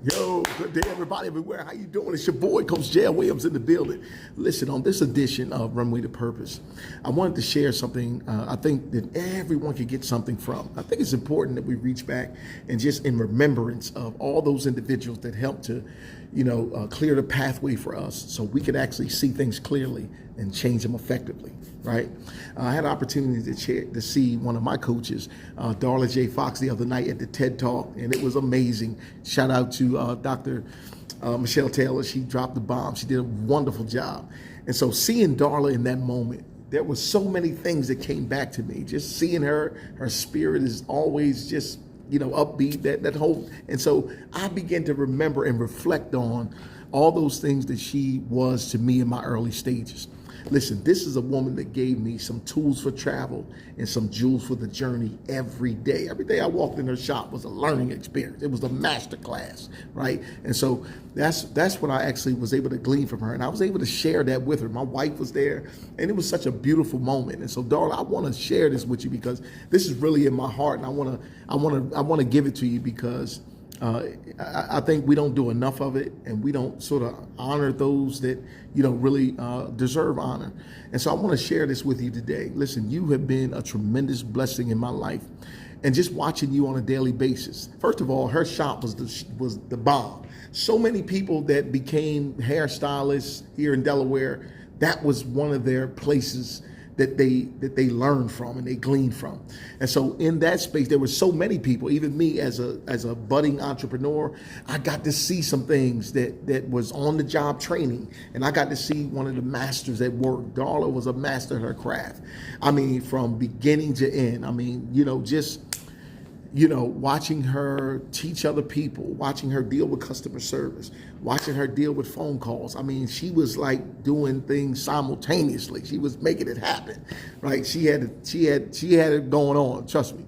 Yo, good day, everybody everywhere. How you doing? It's your boy, Coach J. Williams in the building. Listen, on this edition of Runway to Purpose, I wanted to share something I think that everyone can get something from. I think it's important that we reach back and just in remembrance of all those individuals that helped to, clear the pathway for us so we could actually see things clearly and change them effectively, right? I had an opportunity to see one of my coaches, Darla Foxx, the other night at the TED Talk, and it was amazing. Shout out to Dr. Michelle Taylor. She dropped the bomb. She did a wonderful job. And so seeing Darla in that moment, there were so many things that came back to me. Just seeing her spirit is always just, upbeat, that whole. And so I began to remember and reflect on all those things that she was to me in my early stages. Listen, this is a woman that gave me some tools for travel and some jewels for the journey every day. Every day I walked in her shop was a learning experience. It was a master class, right? And so that's what I actually was able to glean from her. And I was able to share that with her. My wife was there, and it was such a beautiful moment. And so, Darla, I want to share this with you because this is really in my heart, and I want to give it to you because I think we don't do enough of it, and we don't sort of honor those that really deserve honor. And so I want to share this with you today. Listen, you have been a tremendous blessing in my life, and just watching you on a daily basis. First of all, her shop was the bomb. So many people that became hairstylists here in Delaware, that was one of their places that they learned from and they gleaned from. And so in that space, there were so many people, even me as a budding entrepreneur, I got to see some things that was on the job training. And I got to see one of the masters at work. Darla was a master of her craft. I mean, from beginning to end. I mean, watching her teach other people, watching her deal with customer service, watching her deal with phone calls. I mean, she was like doing things simultaneously. She was making it happen, right? She had it going on, trust me.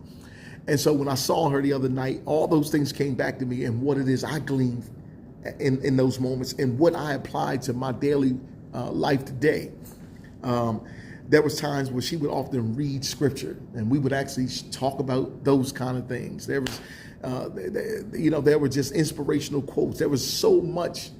And so when I saw her the other night, all those things came back to me and what it is I gleaned in those moments and what I applied to my daily life today. There was times where she would often read scripture, and we would actually talk about those kind of things. There was, there were just inspirational quotes. There was so much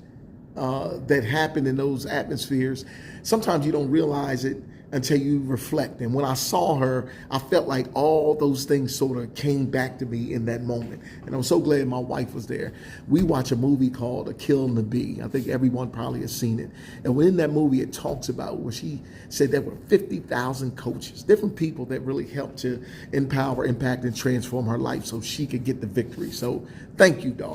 that happened in those atmospheres. Sometimes you don't realize it until you reflect. And when I saw her, I felt like all those things sort of came back to me in that moment. And I'm so glad my wife was there. We watch a movie called A Kill and the Bee. I think everyone probably has seen it. And within that movie, it talks about where she said there were 50,000 coaches, different people that really helped to empower, impact, and transform her life so she could get the victory. So thank you, dog.